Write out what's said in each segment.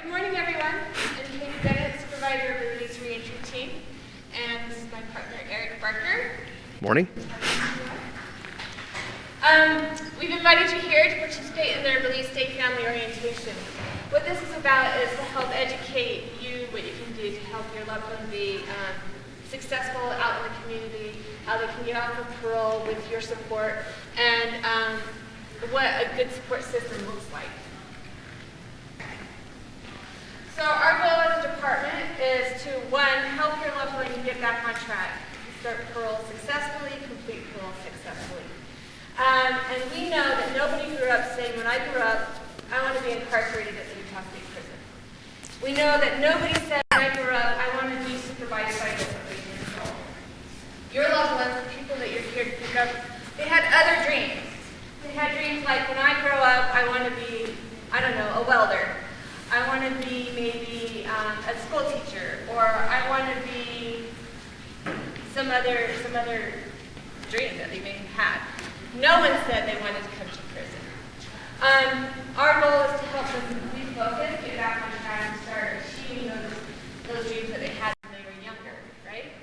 Good morning, everyone. I'm Katie Bennett, supervisor of the Release Reentry team, and this is my partner, Eric Barker. Morning. We've invited you here to participate in the Release Day Family Orientation. What this is about is to help educate you what you can do to help your loved one be successful out in the community, how they can get off of parole with your support, and what a good support system looks like. So our goal as a department is to, one, help your loved one get back on track, start parole successfully, complete parole successfully. And we know that nobody grew up saying, when I grew up, I want to be incarcerated at the Utah State Prison. We know that nobody said, when I grew up, I want to be supervised by differently in parole. Your loved ones, the people that you're here to pick up, they had other dreams. They had dreams like, when I grow up, I want to be, I don't know, a welder. I want to be maybe a school teacher, or I want to be some other dream that they may have had. No one said they wanted to come to prison. Our goal is to help them refocus, get back on track, and start achieving those dreams that they had when they were younger, right?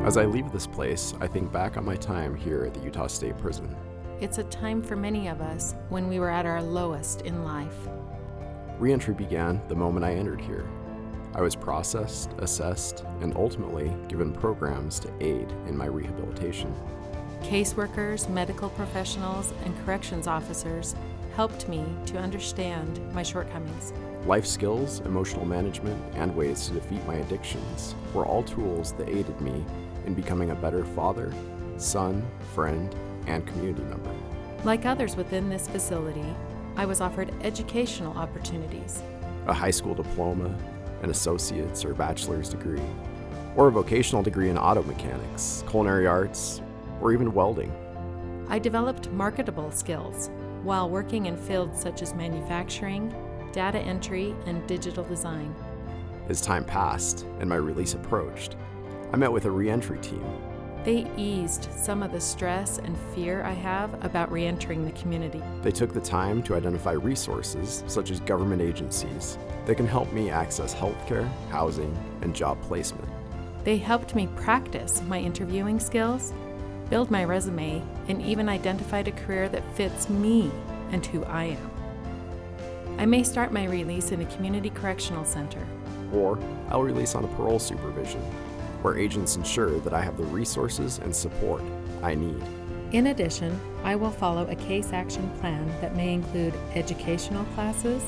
As I leave this place, I think back on my time here at the Utah State Prison. It's a time for many of us when we were at our lowest in life. Reentry began the moment I entered here. I was processed, assessed, and ultimately given programs to aid in my rehabilitation. Caseworkers, medical professionals, and corrections officers helped me to understand my shortcomings. Life skills, emotional management, and ways to defeat my addictions were all tools that aided me in becoming a better father, son, friend, and community member. Like others within this facility, I was offered educational opportunities. A high school diploma, an associate's or bachelor's degree, or a vocational degree in auto mechanics, culinary arts, or even welding. I developed marketable skills while working in fields such as manufacturing, data entry, and digital design. As time passed and my release approached, I met with a reentry team. They eased some of the stress and fear I have about reentering the community. They took the time to identify resources, such as government agencies, that can help me access healthcare, housing, and job placement. They helped me practice my interviewing skills, build my resume, and even identified a career that fits me and who I am. I may start my release in a community correctional center. Or I'll release on a parole supervision, where agents ensure that I have the resources and support I need. In addition, I will follow a case action plan that may include educational classes,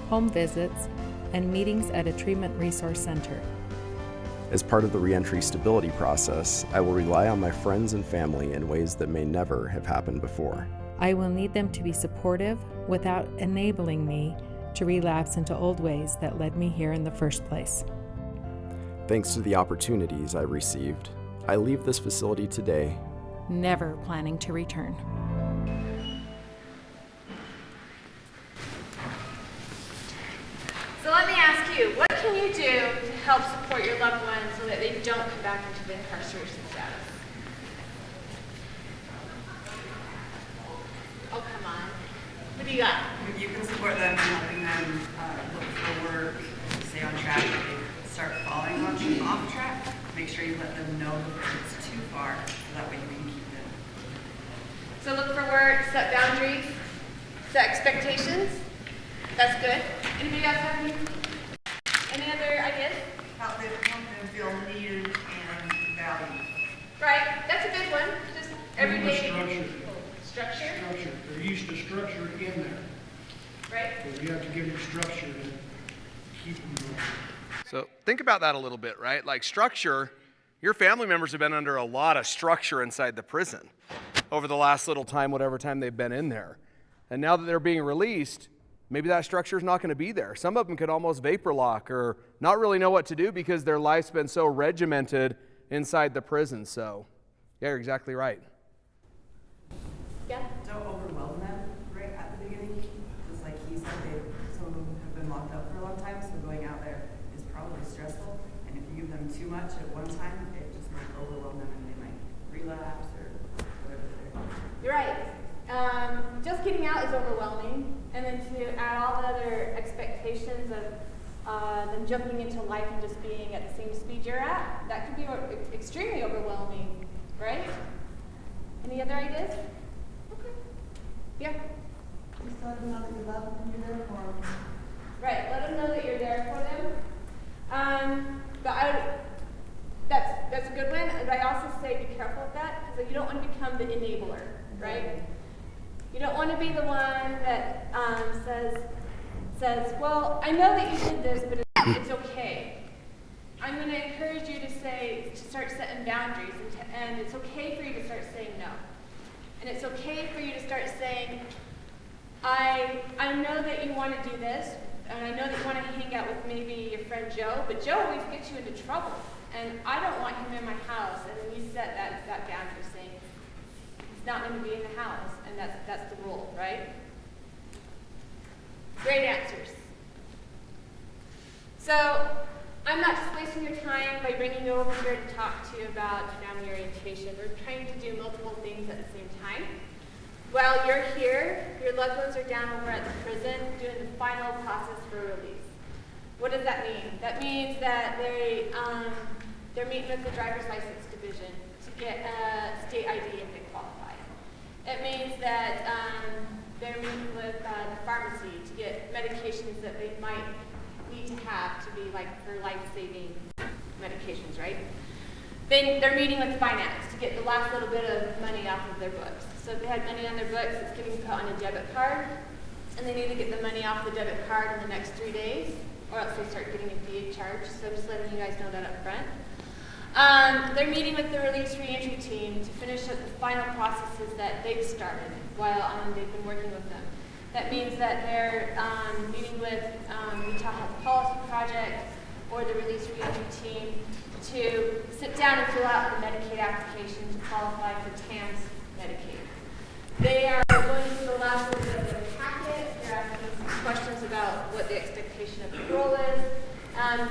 home visits, and meetings at a treatment resource center. As part of the reentry stability process, I will rely on my friends and family in ways that may never have happened before. I will need them to be supportive without enabling me to relapse into old ways that led me here in the first place. Thanks to the opportunities I received, I leave this facility today never planning to return. So let me ask you, what can you do to help support your loved ones so that they don't come back into the incarceration status? Oh, come on. What do you got? You can support them in helping them look for work, stay on track. If they start falling off track, make sure you let them know if it's too far, so that way you can keep them. So look for work, set boundaries, set expectations. That's good. Anybody else have any other ideas? Help them feel needed and valued. Right, that's a good one. Just everyday Structure. structure, They're used to structure in there. right? But you have to give them structure to keep them going. So think about that a little bit, right? Like structure, your family members have been under a lot of structure inside the prison over the last little time, whatever time they've been in there. And now that they're being released, maybe that structure is not going to be there. Some of them could almost vapor lock or not really know what to do because their life's been so regimented inside the prison. So, yeah, you're exactly right. Yeah. locked up for a long time, so going out there is probably stressful. And if you give them too much at one time, it just might overwhelm them and they might relapse or whatever they're doing. You're right. Just getting out is overwhelming, and then to add all the other expectations of them jumping into life and just being at the same speed you're at, that could be extremely overwhelming, right? Any other ideas? Okay. Yeah. Just let them know that you love them and you're there for them. Right. Let them know that you're there for them. That's a good one. But I also say be careful with that, because you don't want to become the enabler, right? You don't want to be the one that says, well, I know that you did this, but it's okay. I'm going to encourage you to start setting boundaries, and it's okay for you to start saying no. And it's okay for you to start saying, I know that you want to do this, and I know that you want to hang out with maybe your friend Joe, but Joe always gets you into trouble, and I don't want him in my house. And then you set that boundary, saying he's not going to be in the house, and that's the rule, right? Great answers. So I'm not just wasting your time by bringing you over here to talk to you about family orientation. We're trying to do multiple things at the same time. While you're here, your loved ones are down over at the prison doing the final process for release. What does that mean? That means that they're meeting with the driver's license division to get a state ID if they qualify. It means that they're meeting with the pharmacy to get medications that they might need to have to be like for life-saving medications, right? They're meeting with finance to get the last little bit of money off of their books. So if they had money on their books, it's getting put on a debit card, and they need to get the money off the debit card in the next 3 days, or else they start getting a fee charge. So I'm just letting you guys know that up front. They're meeting with the release reentry team to finish up the final processes that they've started while they've been working with them. That means that they're meeting with Utah Health Policy Project or the release reentry team to sit down and fill out the Medicaid application to qualify for TAM's Medicaid. They are going through the last little bit of the packet. They're asking some questions about what the expectation of parole is.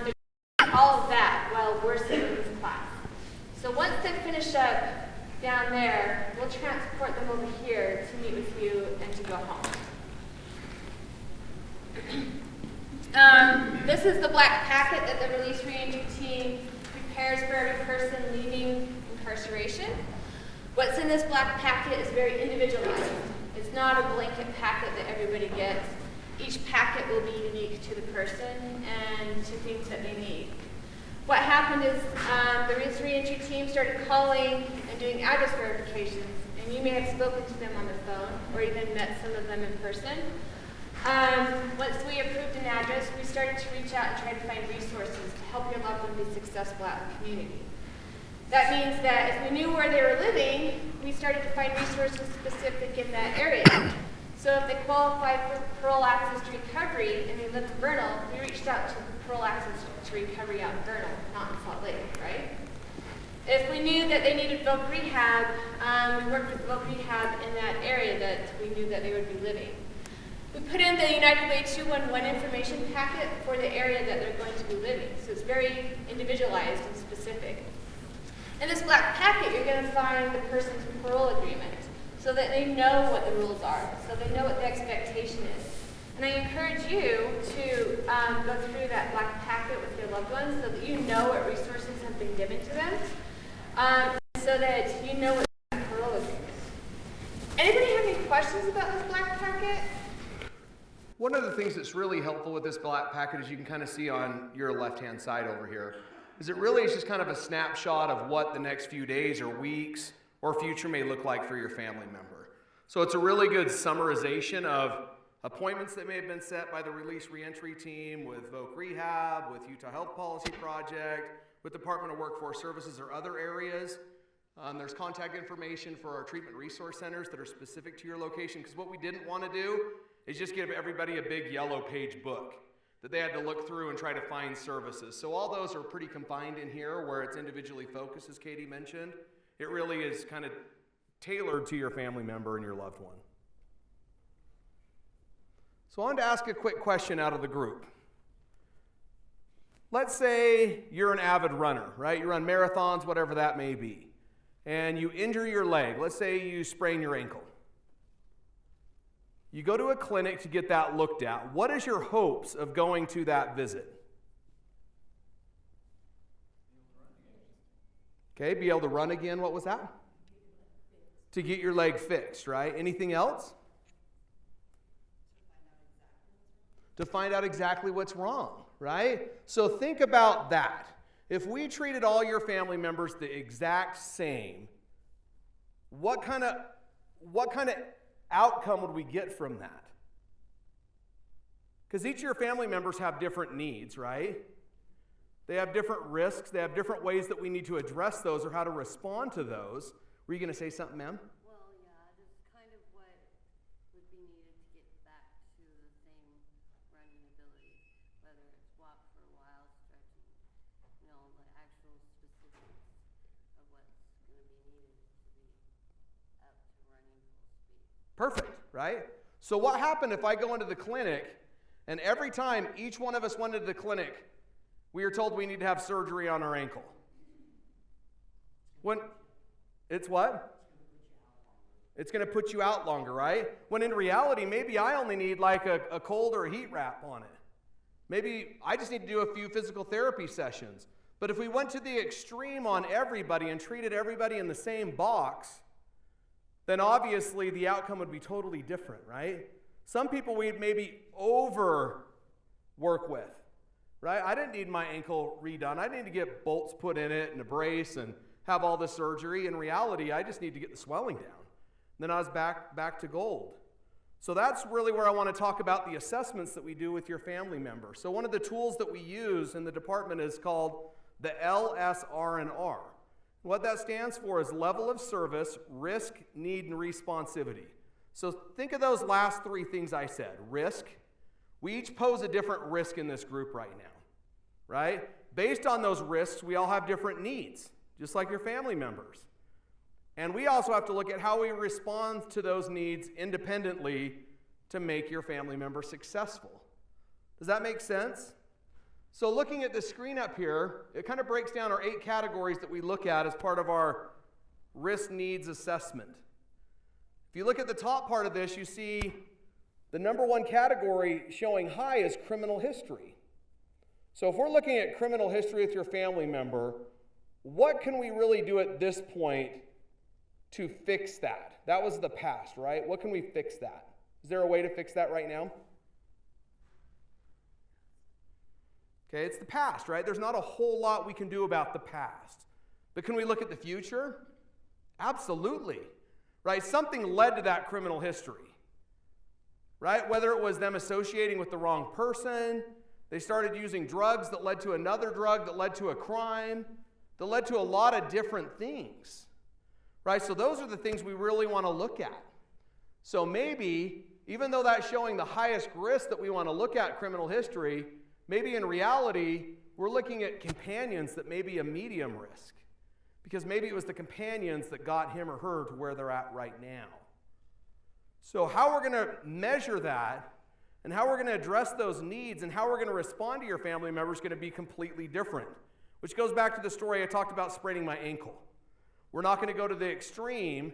They're all of that while we're sitting in this class. So once they finish up down there, we'll transport them over here to meet with you and to go home. This is the black packet that the release reentry team prepares for every person leaving incarceration. What's in this black packet is very individualized. It's not a blanket packet that everybody gets. Each packet will be unique to the person and to things that they need. What happened is the release reentry team started calling and doing address verifications, and you may have spoken to them on the phone or even met some of them in person. Once we approved an address, we started to reach out and try to find resources to help your loved one be successful out in the community. That means that if we knew where they were living, we started to find resources specific in that area. So if they qualify for parole access to recovery and they live in Vernal, we reached out to parole access to recovery out in Vernal, not in Salt Lake, right? If we knew that they needed voc rehab, we worked with voc rehab in that area that we knew that they would be living. We put in the United Way 211 information packet for the area that they're going to be living. So it's very individualized and specific. In this black packet, you're going to find the person's parole agreement so that they know what the rules are, so they know what the expectation is. And I encourage you to go through that black packet with your loved ones so that you know what resources have been given to them, so that you know what the parole agreement is. Anybody have any questions about this black packet? One of the things that's really helpful with this black packet, as you can kind of see on your left-hand side over here, is it really is just kind of a snapshot of what the next few days or weeks or future may look like for your family member. So it's a really good summarization of appointments that may have been set by the release reentry team with voc rehab, with Utah Health Policy Project, with Department of Workforce Services or other areas. There's contact information for our treatment resource centers that are specific to your location, because what we didn't want to do is just give everybody a big yellow page book that they had to look through and try to find services. So all those are pretty combined in here where it's individually focused, as Katie mentioned. It really is kind of tailored to your family member and your loved one. So I wanted to ask a quick question out of the group. Let's say you're an avid runner, right? You run marathons, whatever that may be, and you injure your leg. Let's say you sprain your ankle. You go to a clinic to get that looked at. What is your hopes of going to that visit? Okay, be able to run again. What was that? To get your leg fixed, right? Anything else? To find out exactly what's wrong, right? So think about that. If we treated all your family members the exact same, what kind of outcome would we get from that? Because each of your family members have different needs, right? They have different risks. They have different ways that we need to address those or how to respond to those. Were you going to say something, ma'am? Well, yeah, just kind of what would be needed to get back to the same running ability, whether it's walk for a while, stretching, the actual specifics of what's going to be needed to be up to running full speed. Perfect, right? So what happened if I go into the clinic and every time each one of us went into the clinic, we are told we need to have surgery on our ankle? When it's what? It's going to put you out longer, right? When in reality, maybe I only need like a cold or a heat wrap on it. Maybe I just need to do a few physical therapy sessions. But if we went to the extreme on everybody and treated everybody in the same box, then obviously the outcome would be totally different, right? Some people we'd maybe over work with. Right? I didn't need my ankle redone. I didn't need to get bolts put in it and a brace and have all the surgery. In reality, I just need to get the swelling down. And then I was back to gold. So that's really where I want to talk about the assessments that we do with your family member. So one of the tools that we use in the department is called the LSR&R. What that stands for is level of service, risk, need, and responsivity. So think of those last three things I said. Risk. We each pose a different risk in this group right now, right? Based on those risks, we all have different needs, just like your family members. And we also have to look at how we respond to those needs independently to make your family member successful. Does that make sense? So looking at the screen up here, it kind of breaks down our 8 categories that we look at as part of our risk needs assessment. If you look at the top part of this, you see the number one category showing high is criminal history. So if we're looking at criminal history with your family member, what can we really do at this point to fix that? That was the past, right? What can we fix that? Is there a way to fix that right now? Okay, it's the past, right? There's not a whole lot we can do about the past. But can we look at the future? Absolutely. Right? Something led to that criminal history. Right? Whether it was them associating with the wrong person, they started using drugs that led to another drug that led to a crime, that led to a lot of different things. Right? So those are the things we really want to look at. So maybe, even though that's showing the highest risk that we want to look at criminal history, maybe in reality, we're looking at companions that may be a medium risk. Because maybe it was the companions that got him or her to where they're at right now. So how we're going to measure that and how we're going to address those needs and how we're going to respond to your family member is going to be completely different. Which goes back to the story I talked about spraining my ankle. We're not going to go to the extreme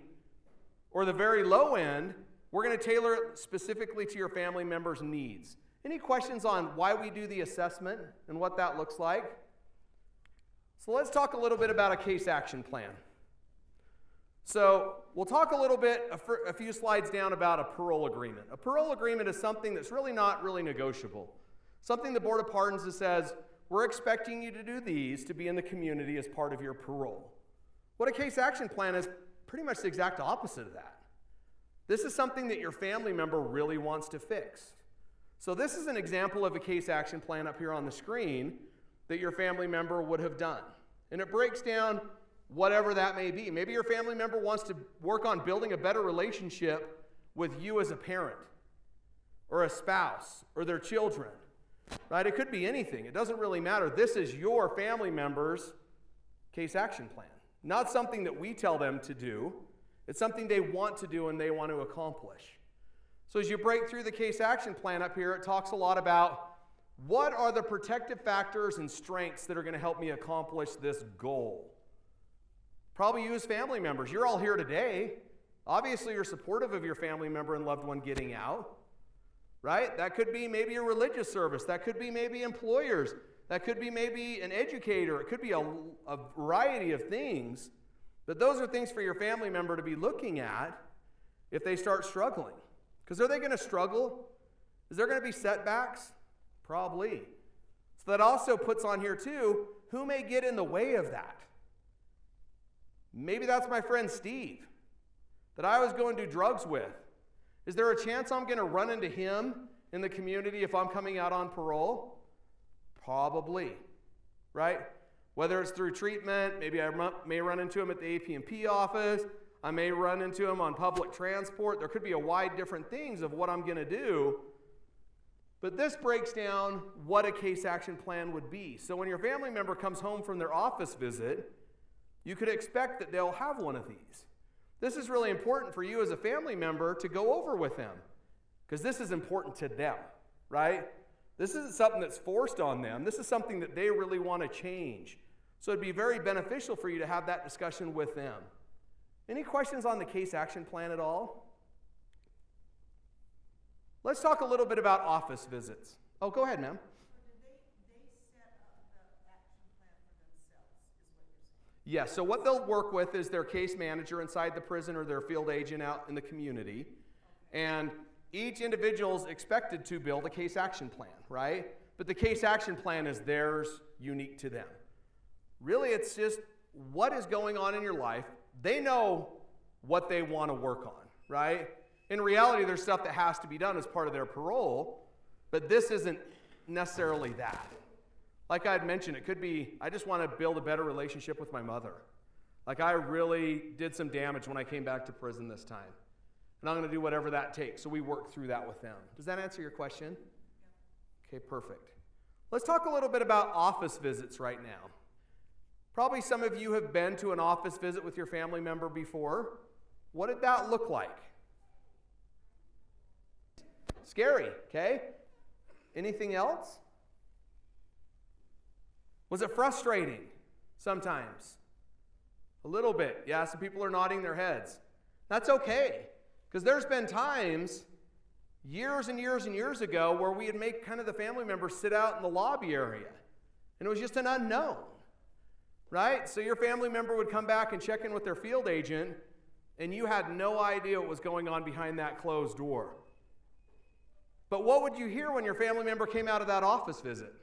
or the very low end. We're going to tailor it specifically to your family member's needs. Any questions on why we do the assessment and what that looks like? So let's talk a little bit about a case action plan. So we'll talk a little bit, a few slides down, about a parole agreement. A parole agreement is something that's really not really negotiable. Something the Board of Pardons that says, we're expecting you to do these to be in the community as part of your parole. What a case action plan is pretty much the exact opposite of that. This is something that your family member really wants to fix. So this is an example of a case action plan up here on the screen that your family member would have done. And it breaks down whatever that may be. Maybe your family member wants to work on building a better relationship with you as a parent or a spouse or their children, right? It could be anything. It doesn't really matter. This is your family member's case action plan. Not something that we tell them to do. It's something they want to do and they want to accomplish. So as you break through the case action plan up here, it talks a lot about What are the protective factors and strengths that are going to help me accomplish this goal? Probably you as family members. You're all here today. Obviously, you're supportive of your family member and loved one getting out, right? That could be maybe a religious service. That could be maybe employers. That could be maybe an educator. It could be a variety of things. But those are things for your family member to be looking at if they start struggling. Because are they going to struggle? Is there going to be setbacks? Probably. So that also puts on here too, who may get in the way of that? Maybe that's my friend Steve that I was going to do drugs with. Is there a chance I'm going to run into him in the community if I'm coming out on parole? Probably, right? Whether it's through treatment, maybe I may run into him at the AP&P office. I may run into him on public transport. There could be a wide different things of what I'm going to do. But this breaks down what a case action plan would be. So when your family member comes home from their office visit, you could expect that they'll have one of these. This is really important for you as a family member to go over with them, because this is important to them, right? This isn't something that's forced on them. This is something that they really want to change. So it'd be very beneficial for you to have that discussion with them. Any questions on the case action plan at all? Let's talk a little bit about office visits. Oh, go ahead, ma'am. They set up the action plan for themselves, is what you're saying? Yes, so what they'll work with is their case manager inside the prison or their field agent out in the community. And each individual is expected to build a case action plan, right? But the case action plan is theirs, unique to them. Really, it's just what is going on in your life. They know what they want to work on, right? In reality, there's stuff that has to be done as part of their parole, but this isn't necessarily that. Like I had mentioned, it could be, I just want to build a better relationship with my mother. Like I really did some damage when I came back to prison this time. And I'm going to do whatever that takes. So we work through that with them. Does that answer your question? Yeah. Okay, perfect. Let's talk a little bit about office visits right now. Probably some of you have been to an office visit with your family member before. What did that look like? Scary, okay? Anything else? Was it frustrating sometimes? A little bit. Yeah, some people are nodding their heads. That's okay, because there's been times, years and years and years ago, where we would make kind of the family members sit out in the lobby area, and it was just an unknown, right? So your family member would come back and check in with their field agent, and you had no idea what was going on behind that closed door. But what would you hear when your family member came out of that office visit?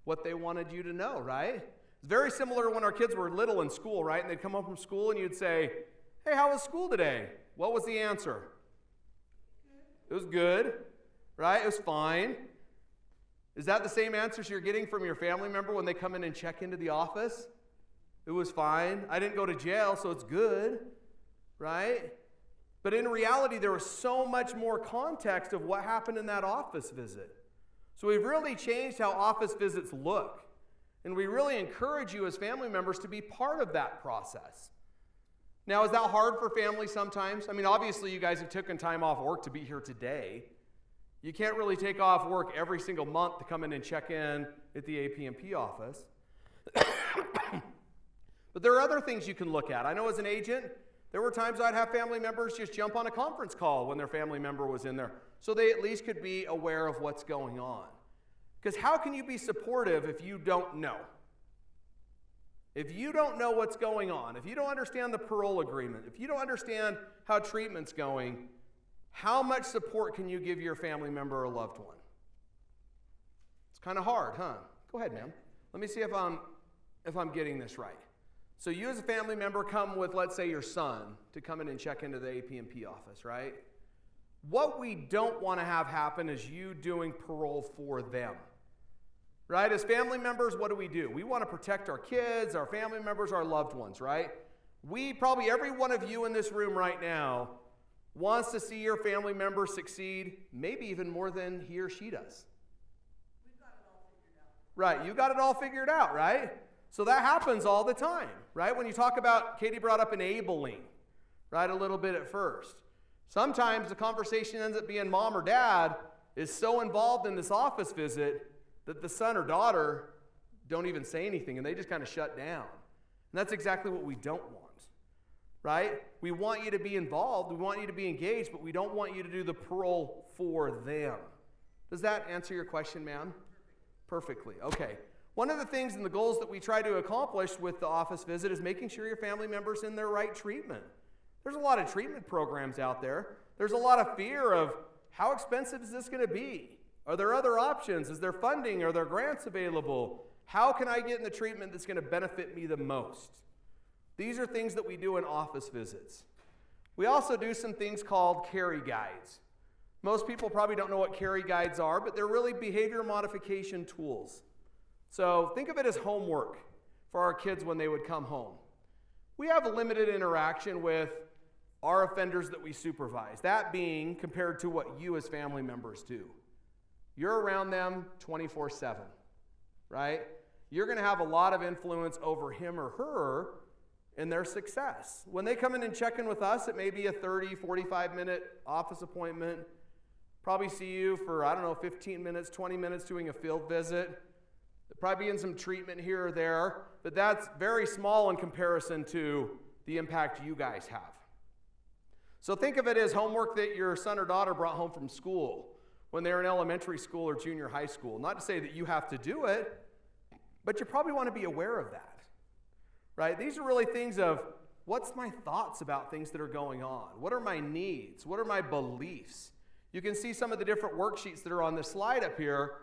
What they wanted you to know, right? It's very similar to when our kids were little in school, right? And they'd come home from school and you'd say, hey, how was school today? What was the answer? It was good, right? It was fine. Is that the same answers you're getting from your family member when they come in and check into the office? It was fine. I didn't go to jail, so it's good, right? But in reality, there was so much more context of what happened in that office visit. So we've really changed how office visits look. And we really encourage you as family members to be part of that process. Now, is that hard for families sometimes? I mean, obviously, you guys have taken time off work to be here today. You can't really take off work every single month to come in and check in at the AP&P office. But there are other things you can look at. I know as an agent, there were times I'd have family members just jump on a conference call when their family member was in there, so they at least could be aware of what's going on. Because how can you be supportive if you don't know? If you don't know what's going on, if you don't understand the parole agreement, if you don't understand how treatment's going, how much support can you give your family member or loved one? It's kind of hard, huh? Go ahead, ma'am. Let me see if I'm getting this right. So you as a family member come with, let's say, your son to come in and check into the AP&P office, right? What we don't want to have happen is you doing parole for them, right? As family members, what do? We want to protect our kids, our family members, our loved ones, right? Probably every one of you in this room right now wants to see your family member succeed, maybe even more than he or she does. We've got it all figured out. Right, you got it all figured out, right? So that happens all the time, right? When you talk about, Katie brought up enabling, right, a little bit at first. Sometimes the conversation ends up being mom or dad, is so involved in this office visit that the son or daughter don't even say anything and they just kind of shut down. And that's exactly what we don't want, right? We want you to be involved, we want you to be engaged, but we don't want you to do the parole for them. Does that answer your question, ma'am? Perfectly. Okay. One of the things and the goals that we try to accomplish with the office visit is making sure your family member's in their right treatment. There's a lot of treatment programs out there. There's a lot of fear of how expensive is this going to be? Are there other options? Is there funding? Are there grants available? How can I get in the treatment that's going to benefit me the most? These are things that we do in office visits. We also do some things called carry guides. Most people probably don't know what carry guides are, but they're really behavior modification tools. So think of it as homework for our kids when they would come home. We have a limited interaction with our offenders that we supervise, that being compared to what you as family members do. You're around them 24/7, right? You're going to have a lot of influence over him or her in their success. When they come in and check in with us, it may be a 30, 45-minute office appointment. Probably see you for, 15 minutes, 20 minutes doing a field visit. Probably in some treatment here or there, but that's very small in comparison to the impact you guys have. So think of it as homework that your son or daughter brought home from school when they were in elementary school or junior high school. Not to say that you have to do it, but you probably want to be aware of that, right? These are really things of what's my thoughts about things that are going on? What are my needs? What are my beliefs? You can see some of the different worksheets that are on this slide up here.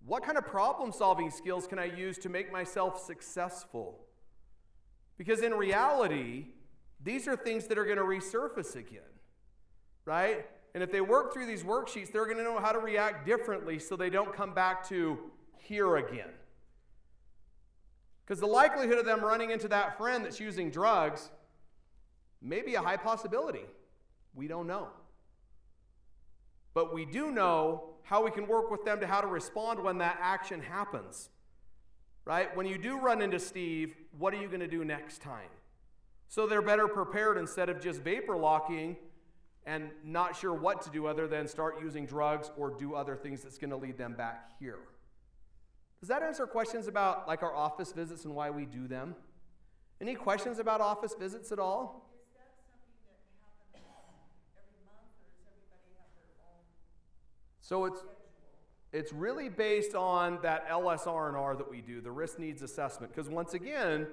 What kind of problem-solving skills can I use to make myself successful? Because in reality, these are things that are going to resurface again, right? And if they work through these worksheets, they're going to know how to react differently so they don't come back to here again. Because the likelihood of them running into that friend that's using drugs may be a high possibility. We don't know. But we do know how we can work with them to how to respond when that action happens, right? When you do run into Steve, what are you going to do next time? So they're better prepared instead of just vapor locking and not sure what to do other than start using drugs or do other things that's going to lead them back here. Does that answer questions about like our office visits and why we do them? Any questions about office visits at all? Is that something that happens every month, or does everybody have their own So schedule? it's really based on that LSR&R that we do, the risk needs assessment. Because once again,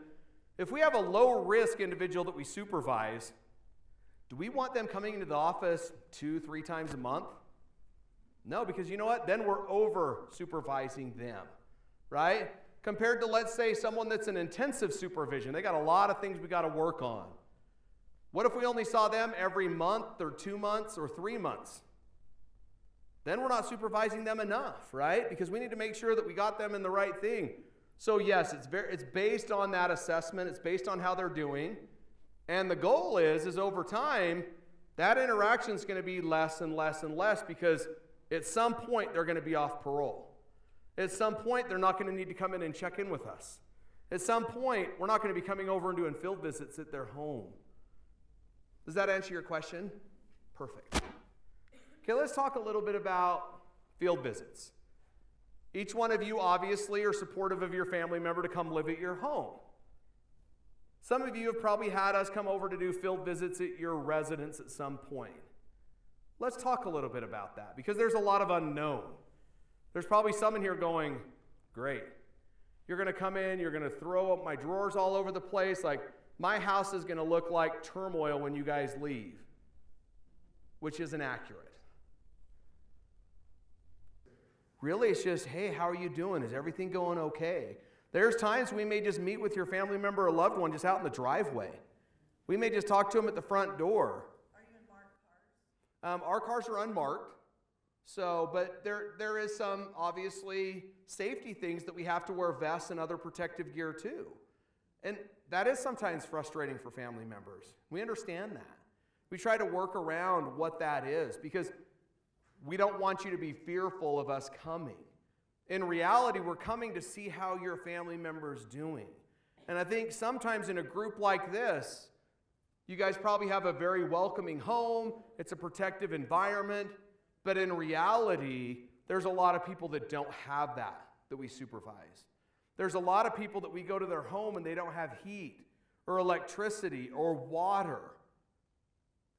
if we have a low risk individual that we supervise, do we want them coming into the office 2-3 times a month? No, because you know what? Then we're over supervising them, right? Compared to, let's say, someone that's in intensive supervision. They got a lot of things we got to work on. What if we only saw them every month or 2 months or 3 months? Then we're not supervising them enough, right? Because we need to make sure that we got them in the right thing. So yes, it's based on that assessment. It's based on how they're doing. And the goal is over time, that interaction is going to be less and less and less because at some point they're going to be off parole. At some point, they're not going to need to come in and check in with us. At some point, we're not going to be coming over and doing field visits at their home. Does that answer your question? Perfect. Okay, let's talk a little bit about field visits. Each one of you obviously are supportive of your family member to come live at your home. Some of you have probably had us come over to do field visits at your residence at some point. Let's talk a little bit about that because there's a lot of unknown. There's probably some in here going, great. You're going to come in, you're going to throw up my drawers all over the place. Like, my house is going to look like turmoil when you guys leave, which isn't accurate. Really, it's just, hey, how are you doing? Is everything going okay? There's times we may just meet with your family member or loved one just out in the driveway. We may just talk to them at the front door. Are you in marked cars? Our cars are unmarked. So, but there is some, obviously, safety things that we have to wear vests and other protective gear too. And that is sometimes frustrating for family members. We understand that. We try to work around what that is because we don't want you to be fearful of us coming. In reality, we're coming to see how your family member is doing. And I think sometimes in a group like this, you guys probably have a very welcoming home. It's a protective environment. But in reality, there's a lot of people that don't have that we supervise. There's a lot of people that we go to their home and they don't have heat or electricity or water.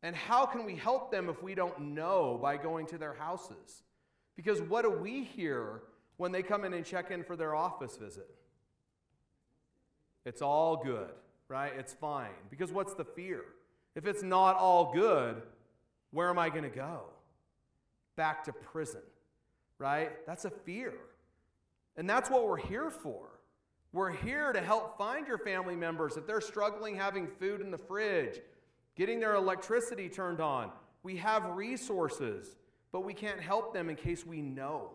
And how can we help them if we don't know by going to their houses? Because what do we hear when they come in and check in for their office visit? It's all good, right? It's fine. Because what's the fear? If it's not all good, where am I going to go? Back to prison, right? That's a fear. And that's what we're here for. We're here to help find your family members if they're struggling having food in the fridge, getting their electricity turned on. We have resources, but we can't help them in case we know.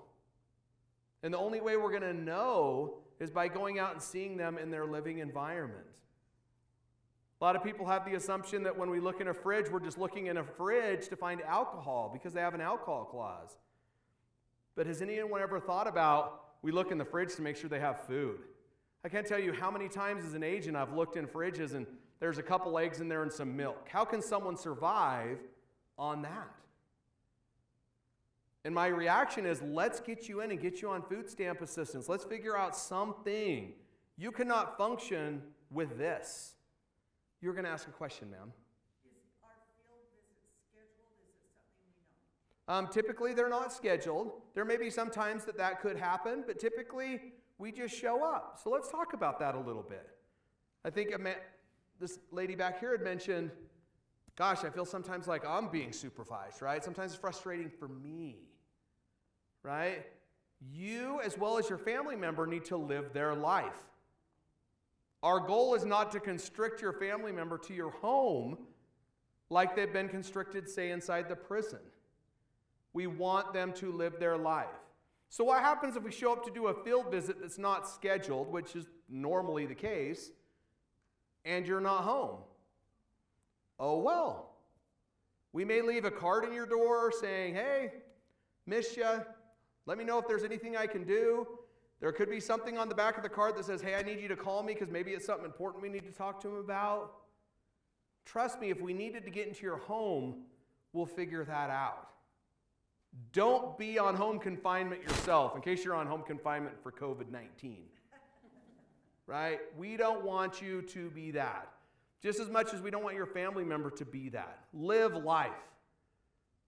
And the only way we're going to know is by going out and seeing them in their living environment. A lot of people have the assumption that when we look in a fridge, we're just looking in a fridge to find alcohol because they have an alcohol clause. But has anyone ever thought about we look in the fridge to make sure they have food? I can't tell you how many times as an agent I've looked in fridges and there's a couple eggs in there and some milk. How can someone survive on that? And my reaction is, let's get you in and get you on food stamp assistance. Let's figure out something. You cannot function with this. You're going to ask a question, ma'am. Are field visits scheduled? Is it something we know? Typically, they're not scheduled. There may be some times that could happen, but typically, we just show up. So let's talk about that a little bit. I think this lady back here had mentioned, gosh, I feel sometimes like I'm being supervised, right? Sometimes it's frustrating for me, right? You, as well as your family member, need to live their life. Our goal is not to constrict your family member to your home like they've been constricted, say, inside the prison. We want them to live their life. So what happens if we show up to do a field visit that's not scheduled, which is normally the case, and you're not home? Oh, well. We may leave a card in your door saying, hey, miss ya. Let me know if there's anything I can do. There could be something on the back of the card that says, hey, I need you to call me because maybe it's something important we need to talk to him about. Trust me, if we needed to get into your home, we'll figure that out. Don't be on home confinement yourself in case you're on home confinement for COVID-19. Right? We don't want you to be that. Just as much as we don't want your family member to be that. Live life.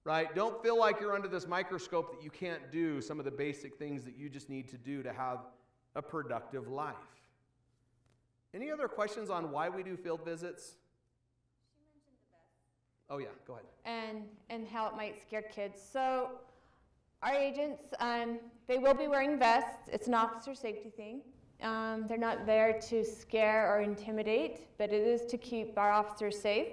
Right? Don't feel like you're under this microscope that you can't do some of the basic things that you just need to do to have a productive life. Any other questions on why we do field visits? She mentioned the vest. Oh yeah, go ahead. And how it might scare kids. So our agents, they will be wearing vests. It's an officer safety thing. They're not there to scare or intimidate, but it is to keep our officers safe.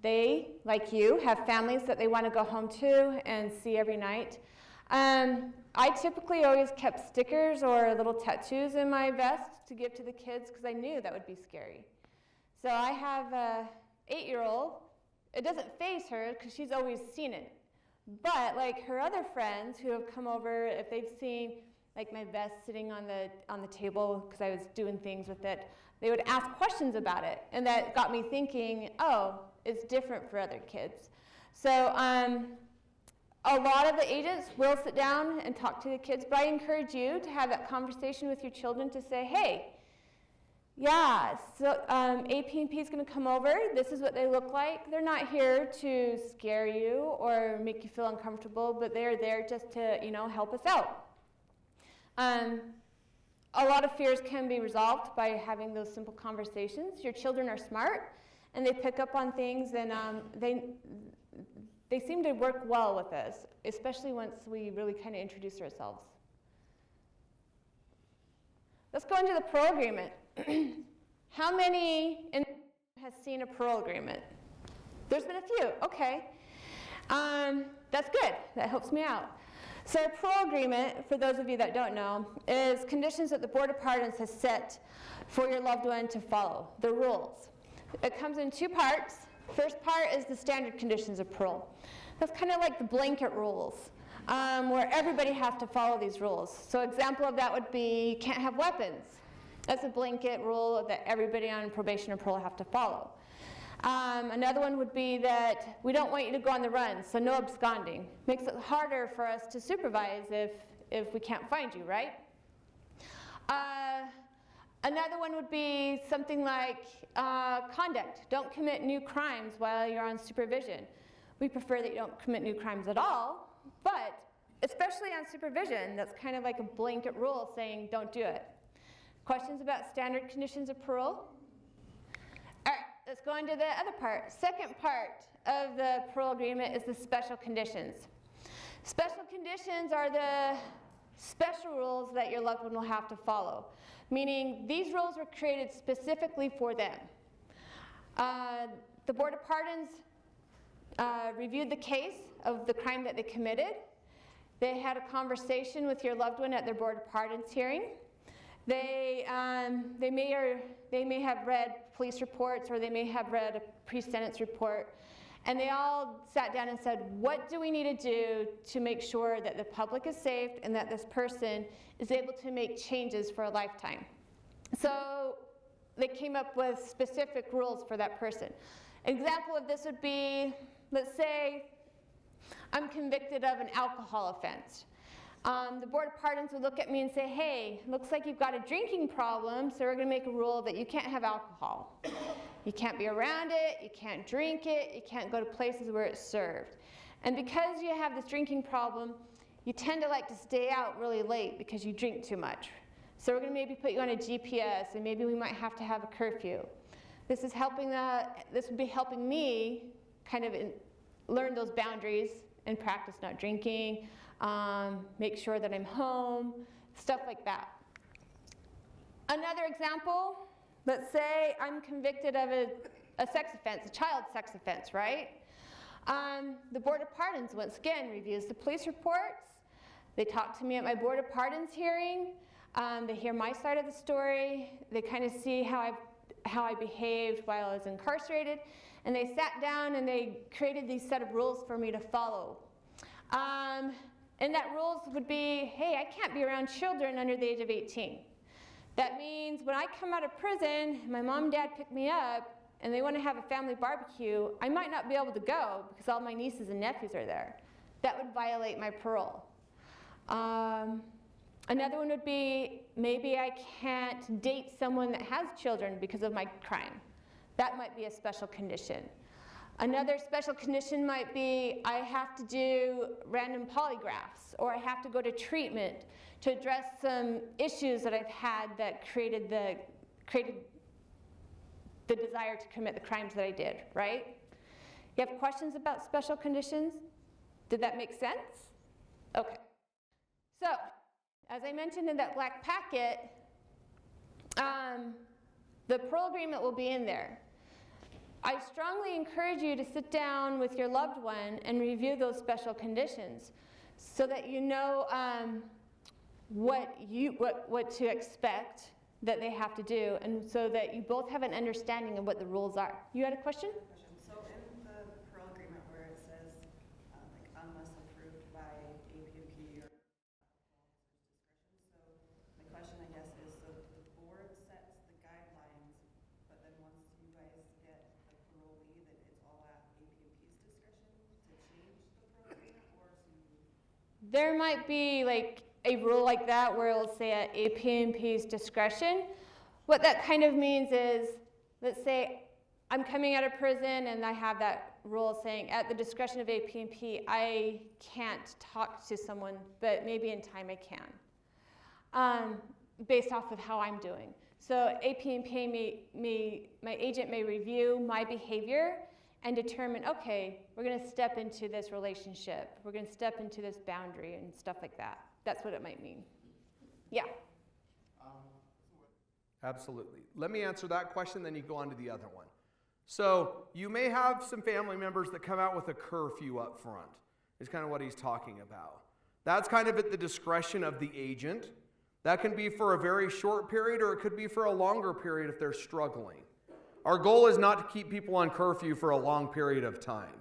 They, like you, have families that they want to go home to and see every night. I typically always kept stickers or little tattoos in my vest to give to the kids because I knew that would be scary. So I have a 8-year-old. It doesn't faze her because she's always seen it. But like her other friends who have come over, if they've seen like my vest sitting on the table because I was doing things with it, they would ask questions about it. And that got me thinking, oh, it's different for other kids. So a lot of the agents will sit down and talk to the kids, but I encourage you to have that conversation with your children to say, hey, yeah, so AP&P is going to come over. This is what they look like. They're not here to scare you or make you feel uncomfortable, but they're there just to, help us out. A lot of fears can be resolved by having those simple conversations. Your children are smart, and they pick up on things, and they seem to work well with us, especially once we really kind of introduce ourselves. Let's go into the parole agreement. How many has seen a parole agreement? There's been a few. Okay. That's good. That helps me out. So a parole agreement, for those of you that don't know, is conditions that the Board of Pardons has set for your loved one to follow, the rules. It comes in 2 parts. First part is the standard conditions of parole. That's kind of like the blanket rules, where everybody has to follow these rules. So example of that would be you can't have weapons. That's a blanket rule that everybody on probation or parole have to follow. Another one would be that we don't want you to go on the run, so no absconding. Makes it harder for us to supervise if we can't find you, right? Another one would be something like conduct. Don't commit new crimes while you're on supervision. We prefer that you don't commit new crimes at all, but especially on supervision, that's kind of like a blanket rule saying don't do it. Questions about standard conditions of parole? All right, let's go into the other part. Second part of the parole agreement is the special conditions. Special conditions are the special rules that your loved one will have to follow, meaning these rules were created specifically for them. The Board of Pardons reviewed the case of the crime that they committed. They had a conversation with your loved one at their Board of Pardons hearing. They may have read police reports, or they may have read a pre-sentence report, and they all sat down and said, what do we need to do to make sure that the public is safe and that this person is able to make changes for a lifetime? So they came up with specific rules for that person. An example of this would be, let's say I'm convicted of an alcohol offense. The Board of Pardons would look at me and say, hey, looks like you've got a drinking problem, so we're going to make a rule that you can't have alcohol. You can't be around it, you can't drink it, you can't go to places where it's served. And because you have this drinking problem, you tend to like to stay out really late because you drink too much. So we're going to maybe put you on a GPS, and maybe we might have to have a curfew. This would be helping me kind of learn those boundaries and practice not drinking, make sure that I'm home, stuff like that. Another example, let's say I'm convicted of a sex offense, a child sex offense, right? The Board of Pardons, once again, reviews the police reports. They talk to me at my Board of Pardons hearing. They hear my side of the story. They kind of see how I behaved while I was incarcerated. And they sat down and they created these set of rules for me to follow. And that rules would be, hey, I can't be around children under the age of 18. That means when I come out of prison, my mom and dad pick me up, and they want to have a family barbecue, I might not be able to go because all my nieces and nephews are there. That would violate my parole. Another one would be, maybe I can't date someone that has children because of my crime. That might be a special condition. Another special condition might be I have to do random polygraphs, or I have to go to treatment to address some issues that I've had that created the desire to commit the crimes that I did, right? You have questions about special conditions? Did that make sense? Okay. So, as I mentioned in that black packet, the parole agreement will be in there. I strongly encourage you to sit down with your loved one and review those special conditions so that you know what to expect that they have to do, and so that you both have an understanding of what the rules are. You had a question? So in the parole agreement where it says like unless approved by APP or discretion, so my question I guess is, so the board sets the guidelines, but then once you guys get the parolee, that it's all at APP's discretion to change the parole agreement, or to... There might be like a rule like that where it'll say at APP's discretion. What that kind of means is, let's say I'm coming out of prison and I have that rule saying at the discretion of APP, I can't talk to someone, but maybe in time I can, based off of how I'm doing. So APP my agent may review my behavior and determine, okay, we're going to step into this relationship. We're going to step into this boundary and stuff like that. That's what it might mean. Yeah? Absolutely. Let me answer that question, then you go on to the other one. So you may have some family members that come out with a curfew up front, is kind of what he's talking about. That's kind of at the discretion of the agent. That can be for a very short period, or it could be for a longer period if they're struggling. Our goal is not to keep people on curfew for a long period of time.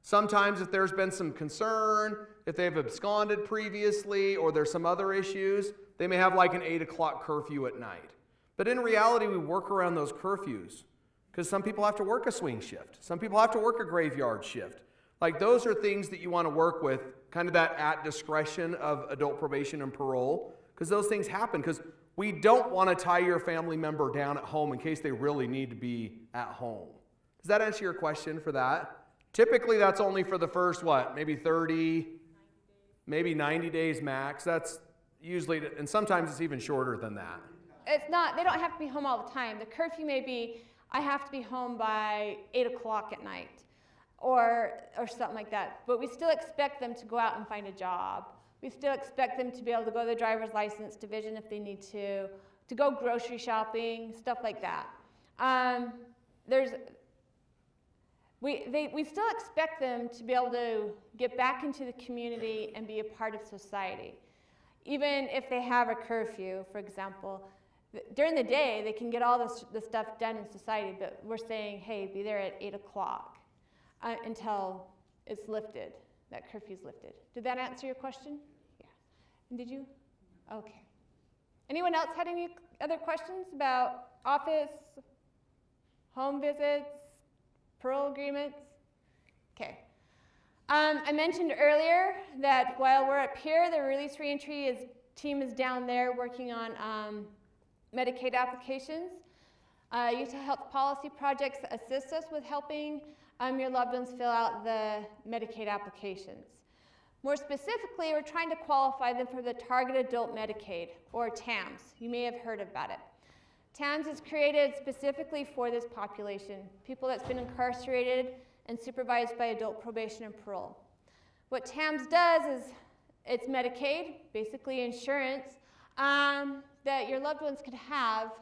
Sometimes if there's been some concern, if they've absconded previously, or there's some other issues, they may have like an 8 o'clock curfew at night. But in reality, we work around those curfews because some people have to work a swing shift. Some people have to work a graveyard shift. Like, those are things that you want to work with, kind of that at discretion of adult probation and parole, because those things happen, because we don't want to tie your family member down at home in case they really need to be at home. Does that answer your question for that? Typically, that's only for the first, maybe 30, maybe 90 days max. That's usually, and sometimes it's even shorter than that. It's not, they don't have to be home all the time. The curfew may be, I have to be home by 8 o'clock at night, or something like that. But we still expect them to go out and find a job. We still expect them to be able to go to the driver's license division if they need to go grocery shopping, stuff like that. We still expect them to be able to get back into the community and be a part of society. Even if they have a curfew, for example, during the day they can get all the stuff done in society, but we're saying, hey, be there at 8 o'clock until it's lifted, that curfew's lifted. Did that answer your question? Yeah. And did you? Okay. Anyone else had any other questions about office, home visits, parole agreements? Okay. I mentioned earlier that while we're up here, the Release Reentry team is down there working on Medicaid applications. Utah Health Policy Projects assist us with helping your loved ones fill out the Medicaid applications. More specifically, we're trying to qualify them for the Targeted Adult Medicaid, or TAMS. You may have heard about it. TAMS is created specifically for this population, people that's been incarcerated and supervised by adult probation and parole. What TAMS does is it's Medicaid, basically insurance, that your loved ones could have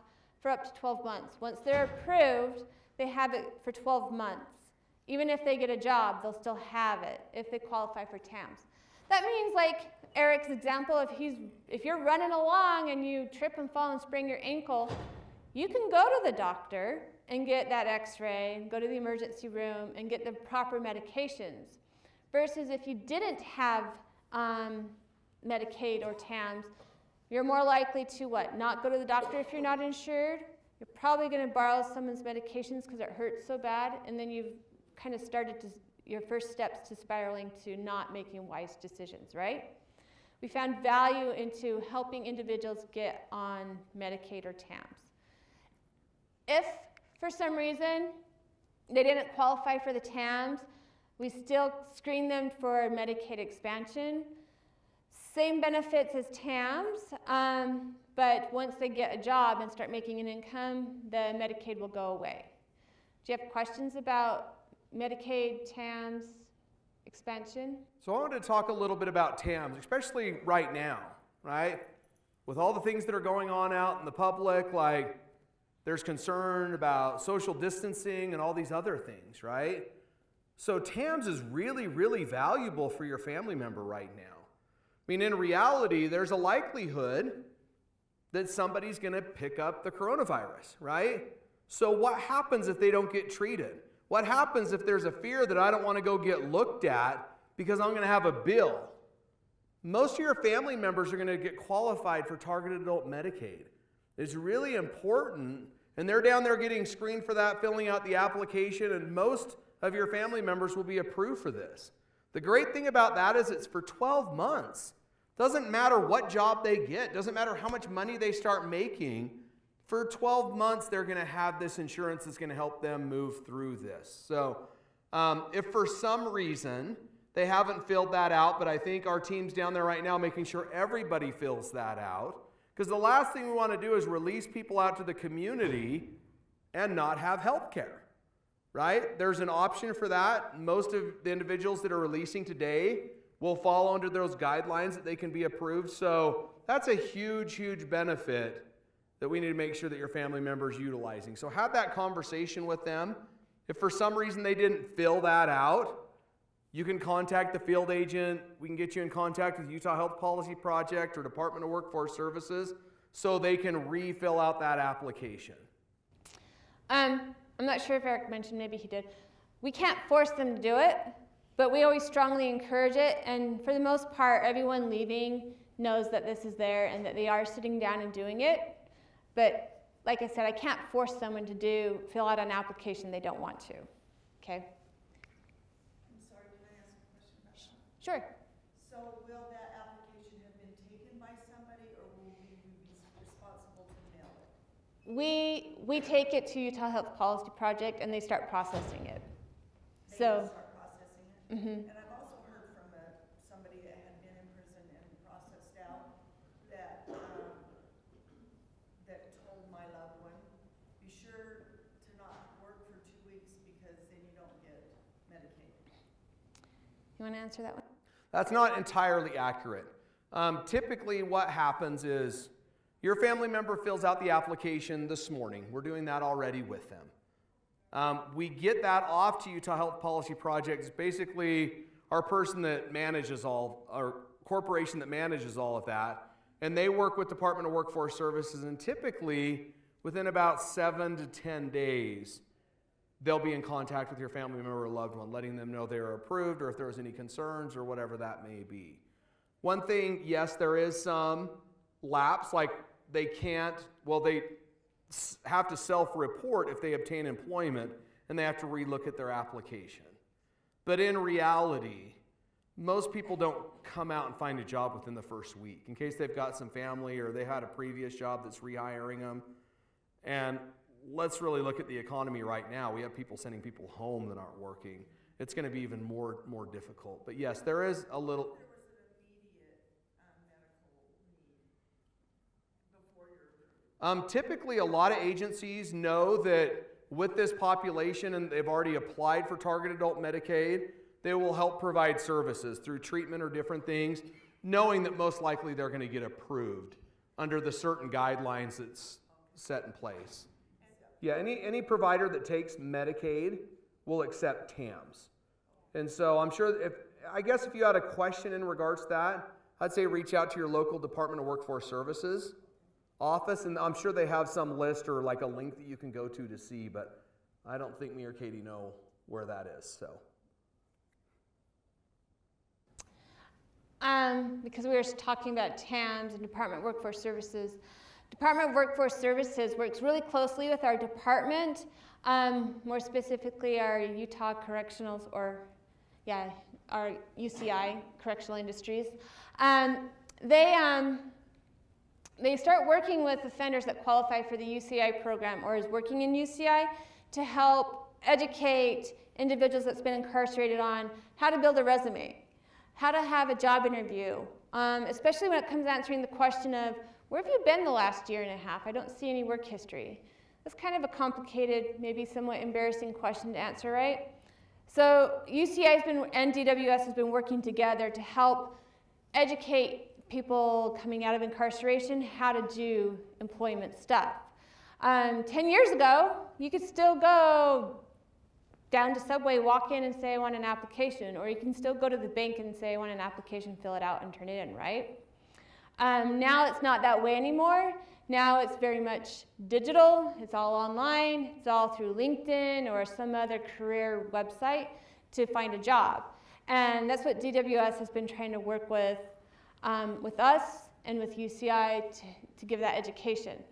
for up to 12 months. Once they're approved, they have it for 12 months. Even if they get a job, they'll still have it if they qualify for TAMS. That means, like Eric's example, if you're running along and you trip and fall and sprain your ankle, you can go to the doctor and get that x-ray, go to the emergency room and get the proper medications. Versus if you didn't have Medicaid or TAMS, you're more likely to not go to the doctor if you're not insured. You're probably going to borrow someone's medications because it hurts so bad, and then you've kind of started your first steps to spiraling to not making wise decisions, right? We found value into helping individuals get on Medicaid or TAMS. If, for some reason, they didn't qualify for the TAMS, we still screen them for Medicaid Expansion. Same benefits as TAMS, but once they get a job and start making an income, the Medicaid will go away. Do you have questions about Medicaid, TAMS, Expansion? So I wanted to talk a little bit about TAMS, especially right now, right? With all the things that are going on out in the public, like there's concern about social distancing and all these other things, right? So TAMS is really, really valuable for your family member right now. I mean, in reality, there's a likelihood that somebody's going to pick up the coronavirus, right? So what happens if they don't get treated? What happens if there's a fear that I don't want to go get looked at because I'm going to have a bill? Most of your family members are going to get qualified for Targeted Adult Medicaid. It's really important, and they're down there getting screened for that, filling out the application, and most of your family members will be approved for this. The great thing about that is it's for 12 months. Doesn't matter what job they get, doesn't matter how much money they start making. For 12 months, they're going to have this insurance that's going to help them move through this. So if for some reason they haven't filled that out, but I think our team's down there right now making sure everybody fills that out, because the last thing we want to do is release people out to the community and not have health care, right? There's an option for that. Most of the individuals that are releasing today will fall under those guidelines that they can be approved. So that's a huge, huge benefit that we need to make sure that your family member is utilizing. So have that conversation with them. If for some reason they didn't fill that out, you can contact the field agent. We can get you in contact with Utah Health Policy Project or Department of Workforce Services so they can refill out that application. I'm not sure if Eric mentioned, maybe he did. We can't force them to do it, but we always strongly encourage it. And for the most part, everyone leaving knows that this is there and that they are sitting down and doing it. But like I said, I can't force someone to fill out an application they don't want to. Okay? I'm sorry, can I ask a question about that? Sure. So will that application have been taken by somebody, or will we be responsible to mail it? We take it to Utah Health Policy Project and they start processing it. They So, will start processing it? mhm. And I've also heard from somebody that had been in prison and processed out that, that told my loved one, be sure to not work for 2 weeks because then you don't get Medicaid. You want to answer that one? That's not entirely accurate. Typically what happens is your family member fills out the application this morning. We're doing that already with them. We get that off to Utah Health Policy Project. It's basically our person that manages our corporation that manages all of that. And they work with Department of Workforce Services, and typically within about 7 to 10 days, they'll be in contact with your family member or loved one, letting them know they are approved or if there was any concerns or whatever that may be. One thing, yes, there is some lapse, like they have to self-report if they obtain employment, and they have to relook at their application. But in reality, most people don't come out and find a job within the first week, in case they've got some family or they had a previous job that's rehiring them. And let's really look at the economy right now. We have people sending people home that aren't working. It's going to be even more difficult. But yes, there is a little... There was an immediate medical need before your... Typically, a lot of agencies know that with this population, and they've already applied for target adult Medicaid, they will help provide services through treatment or different things, knowing that most likely they're going to get approved under the certain guidelines that's set in place. Yeah, any provider that takes Medicaid will accept TAMs. And so I'm sure if you had a question in regards to that, I'd say reach out to your local Department of Workforce Services office, and I'm sure they have some list or like a link that you can go to see, but I don't think me or Katie know where that is. So. Because we were talking about TAMs and Department of Workforce Services. Department of Workforce Services works really closely with our department, more specifically our Utah Correctionals, our UCI, Correctional Industries. They start working with offenders that qualify for the UCI program or is working in UCI to help educate individuals that's been incarcerated on how to build a resume, how to have a job interview, especially when it comes to answering the question of, where have you been the last year and a half? I don't see any work history. That's kind of a complicated, maybe somewhat embarrassing question to answer, right? So UCI and DWS has been working together to help educate people coming out of incarceration how to do employment stuff. 10 years ago, you could still go down to Subway, walk in and say, I want an application, or you can still go to the bank and say, I want an application, fill it out, and turn it in, right? Now it's not that way anymore. Now it's very much digital. It's all online. It's all through LinkedIn or some other career website to find a job. And that's what DWS has been trying to work with us and with UCI to give that education.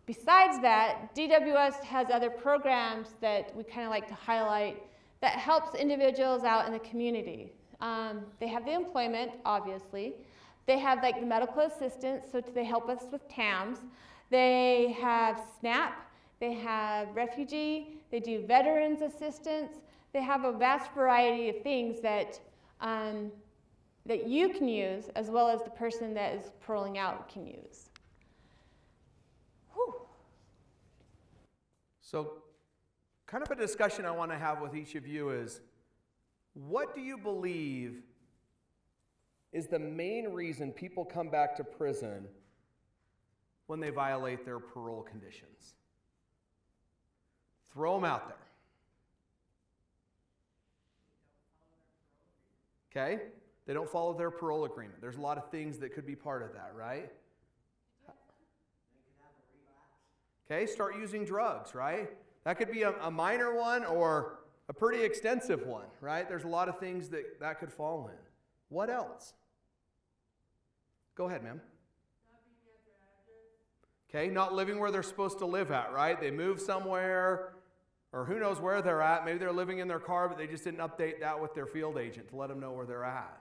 Besides that, DWS has other programs that we kind of like to highlight that helps individuals out in the community. They have the employment, obviously. They have like the medical assistance, so they help us with TAMs. They have SNAP, they have refugee, they do veterans assistance. They have a vast variety of things that you can use, as well as the person that is paroling out can use. Whew. So, kind of a discussion I want to have with each of you is, what do you believe is the main reason people come back to prison when they violate their parole conditions? Throw them out there. Okay? They don't follow their parole agreement. There's a lot of things that could be part of that, right? Okay, start using drugs, right? That could be a minor one or a pretty extensive one, right? There's a lot of things that could fall in. What else? Go ahead, ma'am. Okay, not living where they're supposed to live at, right? They moved somewhere, or who knows where they're at. Maybe they're living in their car, but they just didn't update that with their field agent to let them know where they're at.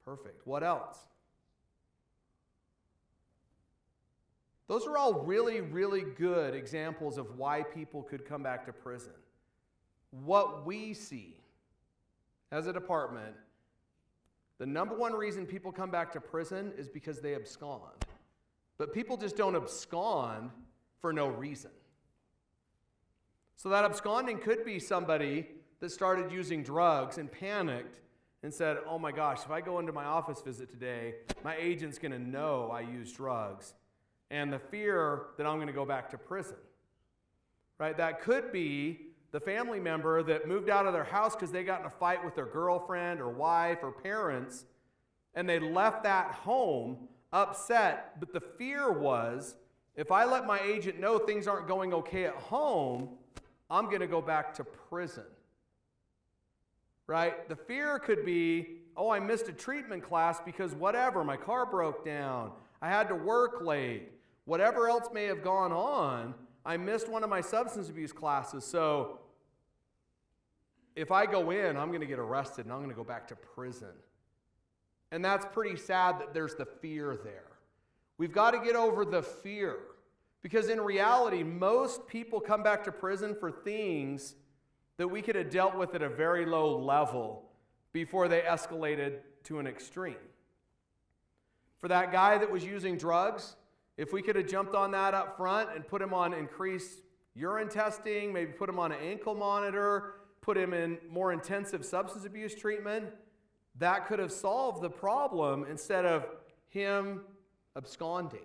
Perfect. What else? Those are all really, really good examples of why people could come back to prison. What we see as a department, the number one reason people come back to prison is because they abscond. But people just don't abscond for no reason. So that absconding could be somebody that started using drugs and panicked and said, oh my gosh, if I go into my office visit today, my agent's going to know I use drugs. And the fear that I'm going to go back to prison. Right? That could be the family member that moved out of their house because they got in a fight with their girlfriend or wife or parents, and they left that home upset, but the fear was, if I let my agent know things aren't going okay at home, I'm going to go back to prison. Right? The fear could be, oh, I missed a treatment class because whatever, my car broke down, I had to work late, whatever else may have gone on, I missed one of my substance abuse classes, so if I go in, I'm going to get arrested and I'm going to go back to prison. And that's pretty sad that there's the fear there. We've got to get over the fear. Because in reality, most people come back to prison for things that we could have dealt with at a very low level before they escalated to an extreme. For that guy that was using drugs, if we could have jumped on that up front and put him on increased urine testing, maybe put him on an ankle monitor, put him in more intensive substance abuse treatment, that could have solved the problem instead of him absconding.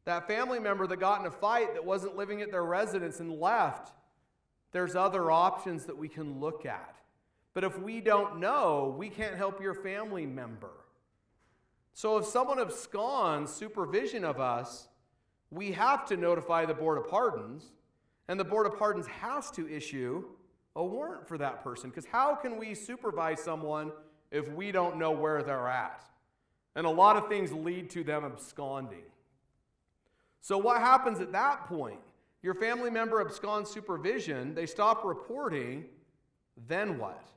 That family member that got in a fight that wasn't living at their residence and left, there's other options that we can look at. But if we don't know, we can't help your family member. So if someone absconds supervision of us, we have to notify the Board of Pardons, and the Board of Pardons has to issue a warrant for that person. Because how can we supervise someone if we don't know where they're at? And a lot of things lead to them absconding. So what happens at that point? Your family member absconds supervision, they stop reporting, then what?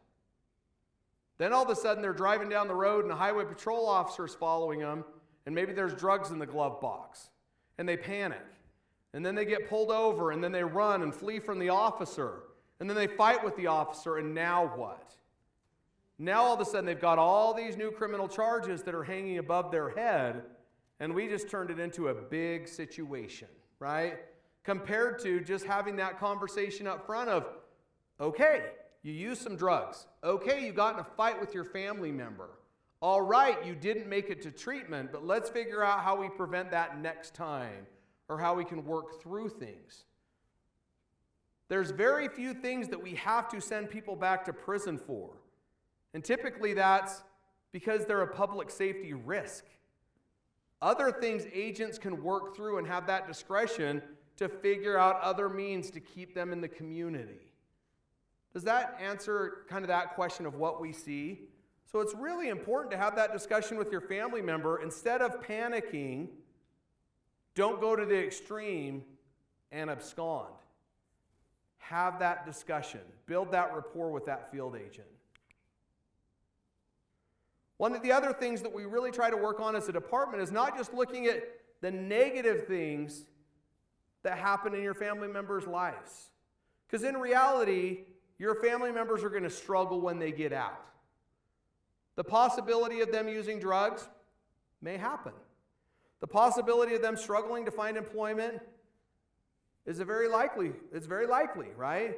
Then all of a sudden they're driving down the road and a highway patrol officer is following them, and maybe there's drugs in the glove box, and they panic. And then they get pulled over, and then they run and flee from the officer, and then they fight with the officer, and now what? Now all of a sudden they've got all these new criminal charges that are hanging above their head, and we just turned it into a big situation, right? Compared to just having that conversation up front of, okay, you used some drugs. Okay, you got in a fight with your family member. All right, you didn't make it to treatment, but let's figure out how we prevent that next time or how we can work through things. There's very few things that we have to send people back to prison for. And typically that's because they're a public safety risk. Other things agents can work through and have that discretion to figure out other means to keep them in the community. Does that answer kind of that question of what we see? So it's really important to have that discussion with your family member. Instead of panicking, don't go to the extreme and abscond. Have that discussion. Build that rapport with that field agent. One of the other things that we really try to work on as a department is not just looking at the negative things that happen in your family members' lives. Because in reality, your family members are going to struggle when they get out. The possibility of them using drugs may happen. The possibility of them struggling to find employment is very likely, right?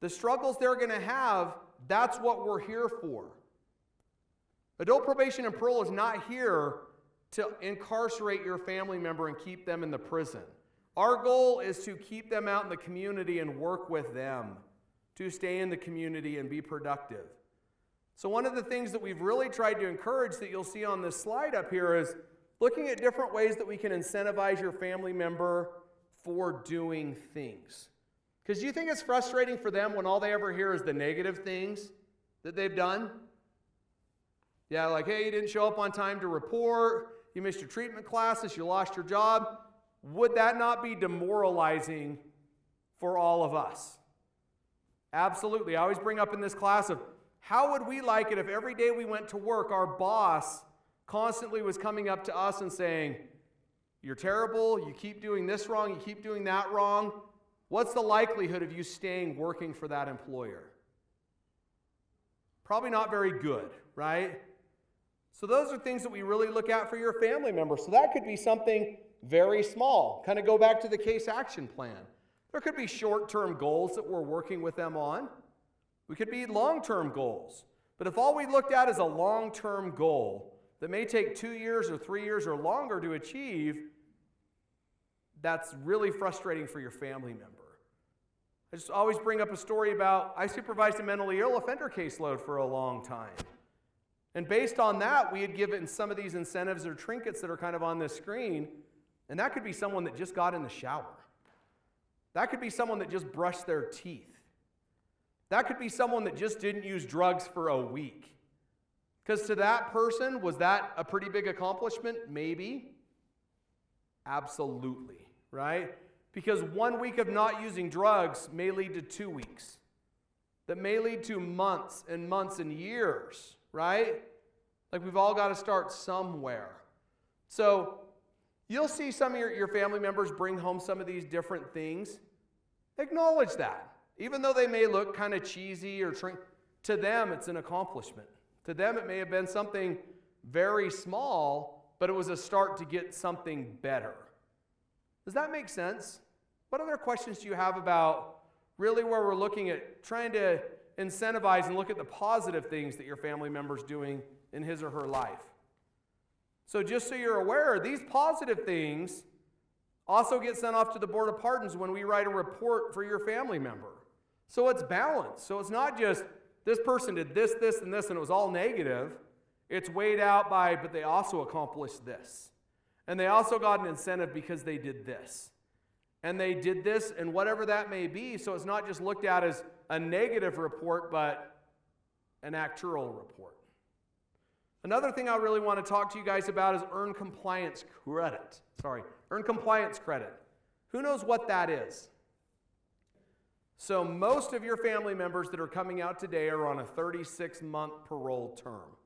The struggles they're going to have, that's what we're here for. Adult probation and parole is not here to incarcerate your family member and keep them in the prison. Our goal is to keep them out in the community and work with them to stay in the community and be productive. So one of the things that we've really tried to encourage that you'll see on this slide up here is looking at different ways that we can incentivize your family member for doing things. Because do you think it's frustrating for them when all they ever hear is the negative things that they've done? Yeah, like, hey, you didn't show up on time to report, you missed your treatment classes, you lost your job. would that not be demoralizing for all of us? Absolutely. I always bring up in this class of how would we like it if every day we went to work, our boss constantly was coming up to us and saying, you're terrible, you keep doing this wrong, you keep doing that wrong. What's the likelihood of you staying working for that employer? Probably not very good, right? So those are things that we really look at for your family members. So that could be something very small. Kind of go back to the case action plan. There could be short-term goals that we're working with them on. We could be long-term goals. But if all we looked at is a long-term goal that may take 2 years or 3 years or longer to achieve, that's really frustrating for your family member. I just always bring up a story about, I supervised a mentally ill offender caseload for a long time. And based on that, we had given some of these incentives or trinkets that are kind of on this screen, and that could be someone that just got in the shower. That could be someone that just brushed their teeth. That could be someone that just didn't use drugs for a week. Because to that person, was that a pretty big accomplishment? Maybe. Absolutely, right? Because 1 week of not using drugs may lead to 2 weeks. That may lead to months and months and years, right? Like we've all got to start somewhere. So you'll see some of your family members bring home some of these different things. Acknowledge that. Even though they may look kind of cheesy or to them it's an accomplishment. To them it may have been something very small, but it was a start to get something better. Does that make sense? What other questions do you have about really where we're looking at trying to incentivize and look at the positive things that your family member's doing in his or her life? So just so you're aware, these positive things also get sent off to the Board of Pardons when we write a report for your family member. So it's balanced. So it's not just this person did this, this, and this, and it was all negative. It's weighed out by, but they also accomplished this. And they also got an incentive because they did this. And they did this, and whatever that may be, so it's not just looked at as a negative report, but an actual report. Another thing I really want to talk to you guys about is earned compliance credit. Earned compliance credit. Who knows what that is? So most of your family members that are coming out today are on a 36-month parole term.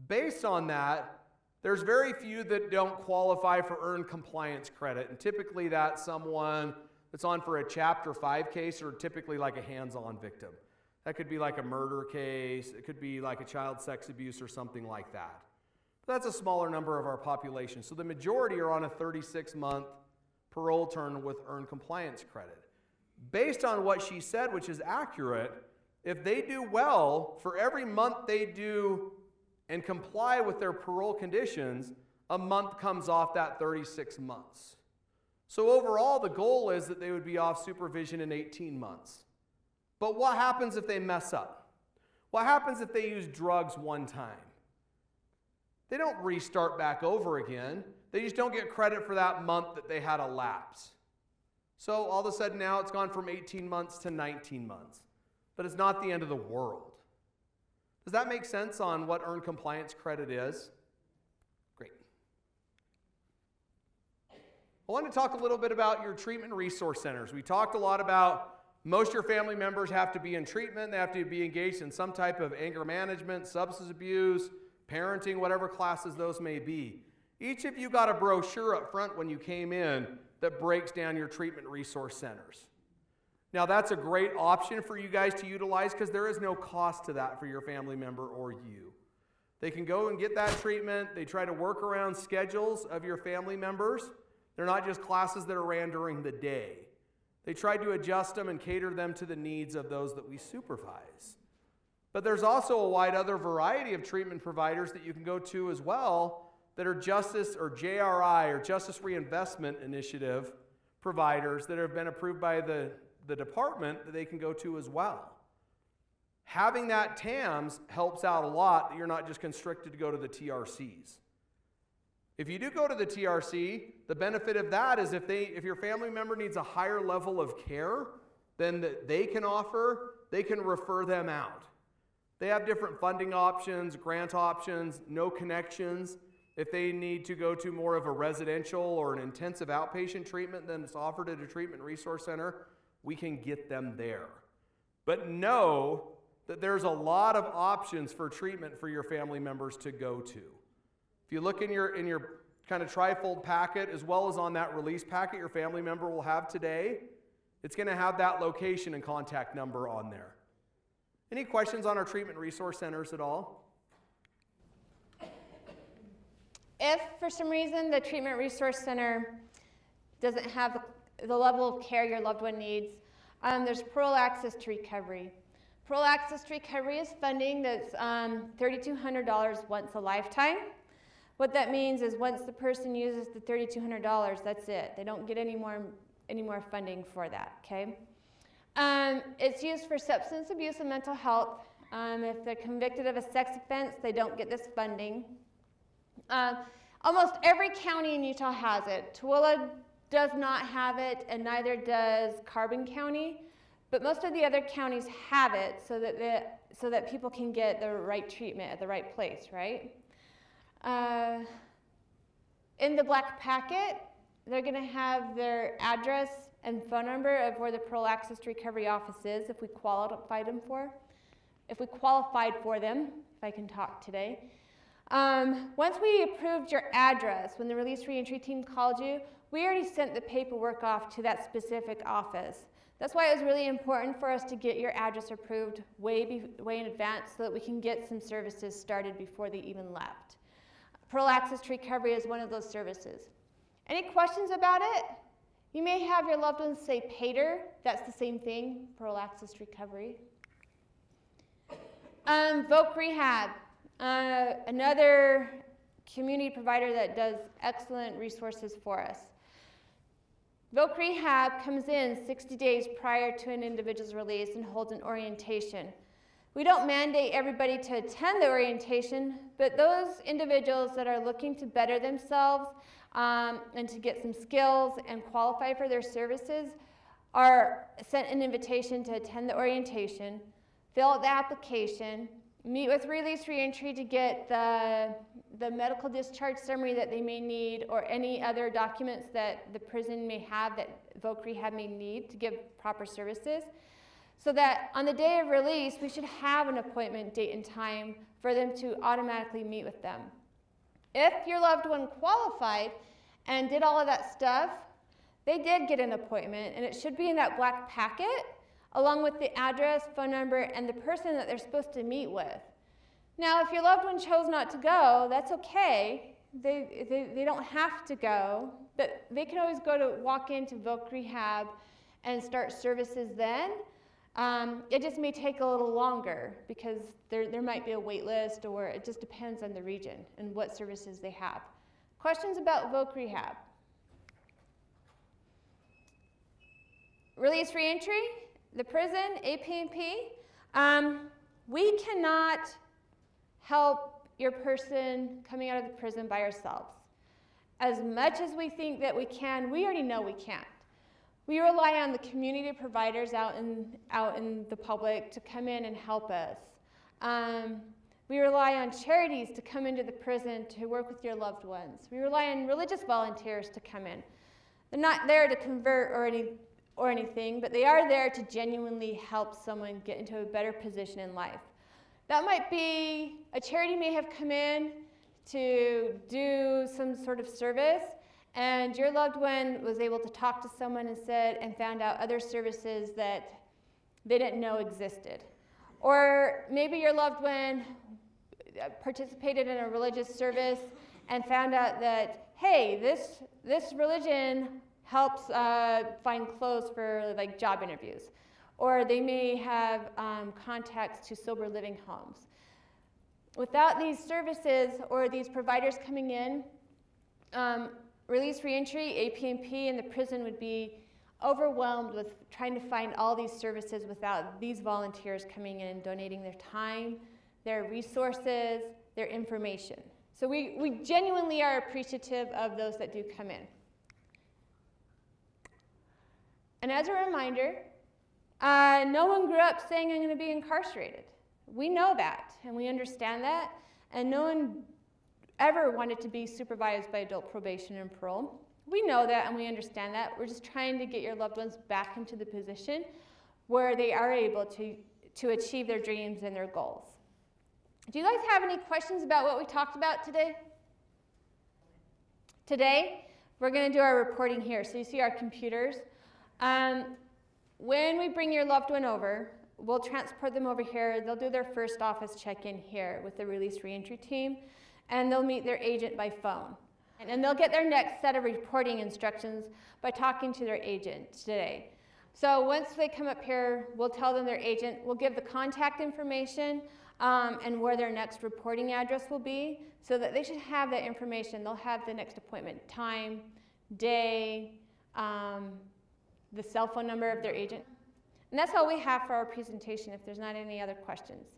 Based on that, there's very few that don't qualify for earned compliance credit, and typically that's someone that's on for a Chapter 5 case or typically like a hands-on victim. That could be like a murder case, it could be like a child sex abuse or something like that. But that's a smaller number of our population. So the majority are on a 36-month parole term with earned compliance credit. Based on what she said, which is accurate, if they do well, for every month they do and comply with their parole conditions, a month comes off that 36 months. So overall, the goal is that they would be off supervision in 18 months. But what happens if they mess up? What happens if they use drugs one time? They don't restart back over again. They just don't get credit for that month that they had a lapse. So all of a sudden now it's gone from 18 months to 19 months. But it's not the end of the world. Does that make sense on what earned compliance credit is? Great. I want to talk a little bit about your treatment resource centers. We talked a lot about most of your family members have to be in treatment. They have to be engaged in some type of anger management, substance abuse, parenting, whatever classes those may be. Each of you got a brochure up front when you came in that breaks down your treatment resource centers. Now that's a great option for you guys to utilize because there is no cost to that for your family member or you. They can go and get that treatment. They try to work around schedules of your family members. They're not just classes that are ran during the day. They try to adjust them and cater them to the needs of those that we supervise. But there's also a wide other variety of treatment providers that you can go to as well that are justice or JRI or Justice Reinvestment Initiative providers that have been approved by the department that they can go to as well. Having that TAMS helps out a lot that you're not just constricted to go to the TRCs. If you do go to the TRC, the benefit of that is if your family member needs a higher level of care than that they can offer, they can refer them out. They have different funding options, grant options, no connections. If they need to go to more of a residential or an intensive outpatient treatment than is offered at a treatment resource center, we can get them there. But know that there's a lot of options for treatment for your family members to go to. If you look in your kind of trifold packet, as well as on that release packet your family member will have today, it's going to have that location and contact number on there. Any questions on our treatment resource centers at all? If for some reason the treatment resource center doesn't have the level of care your loved one needs, there's Parole Access to Recovery. Parole Access to Recovery is funding that's $3,200 once a lifetime. What that means is once the person uses the $3,200, that's it. They don't get any more funding for that, okay? It's used for substance abuse and mental health. If they're convicted of a sex offense, they don't get this funding. Almost every county in Utah has it. Tooele does not have it, and neither does Carbon County. But most of the other counties have it so that people can get the right treatment at the right place, right? In the black packet, they're going to have their address and phone number of where the Parole Access to Recovery office is if we qualified for them, if I can talk today. Once we approved your address, when the Release Reentry team called you, we already sent the paperwork off to that specific office. That's why it was really important for us to get your address approved way in advance so that we can get some services started before they even left. Parole Access to Recovery is one of those services. Any questions about it? You may have your loved ones say PATER. That's the same thing, Parole Access to Recovery. Voc Rehab, another community provider that does excellent resources for us. Voc Rehab comes in 60 days prior to an individual's release and holds an orientation. We don't mandate everybody to attend the orientation, but those individuals that are looking to better themselves and to get some skills and qualify for their services are sent an invitation to attend the orientation, fill out the application, meet with Release Reentry to get the medical discharge summary that they may need or any other documents that the prison may have that Voc Rehab may need to give proper services, so that on the day of release, we should have an appointment date and time for them to automatically meet with them. If your loved one qualified and did all of that stuff, they did get an appointment, and it should be in that black packet along with the address, phone number, and the person that they're supposed to meet with. Now, if your loved one chose not to go, that's okay. They don't have to go, but they can always walk into Voc Rehab and start services then. It just may take a little longer because there might be a wait list, or it just depends on the region and what services they have. Questions about Voc Rehab? Release Reentry, the prison, AP&P. We cannot help your person coming out of the prison by ourselves. As much as we think that we can, we already know we can't. We rely on the community providers out in the public to come in and help us. We rely on charities to come into the prison to work with your loved ones. We rely on religious volunteers to come in. They're not there to convert or anything, but they are there to genuinely help someone get into a better position in life. That might be a charity may have come in to do some sort of service, and your loved one was able to talk to someone and found out other services that they didn't know existed. Or maybe your loved one participated in a religious service and found out that, hey, this religion helps find clothes for like job interviews. Or they may have contacts to sober living homes. Without these services or these providers coming in, Release Reentry, AP&P, and the prison would be overwhelmed with trying to find all these services without these volunteers coming in and donating their time, their resources, their information. So we genuinely are appreciative of those that do come in. And as a reminder, no one grew up saying I'm going to be incarcerated. We know that, and we understand that, and no one ever wanted to be supervised by adult probation and parole. We know that and we understand that. We're just trying to get your loved ones back into the position where they are able to achieve their dreams and their goals. Do you guys have any questions about what we talked about today? Today, we're going to do our reporting here. So you see our computers. When we bring your loved one over, we'll transport them over here. They'll do their first office check-in here with the release reentry team, and they'll meet their agent by phone. And they'll get their next set of reporting instructions by talking to their agent today. So once they come up here, we'll tell them their agent, we'll give the contact information and where their next reporting address will be, so that they should have that information. They'll have the next appointment time, day, the cell phone number of their agent. And that's all we have for our presentation if there's not any other questions.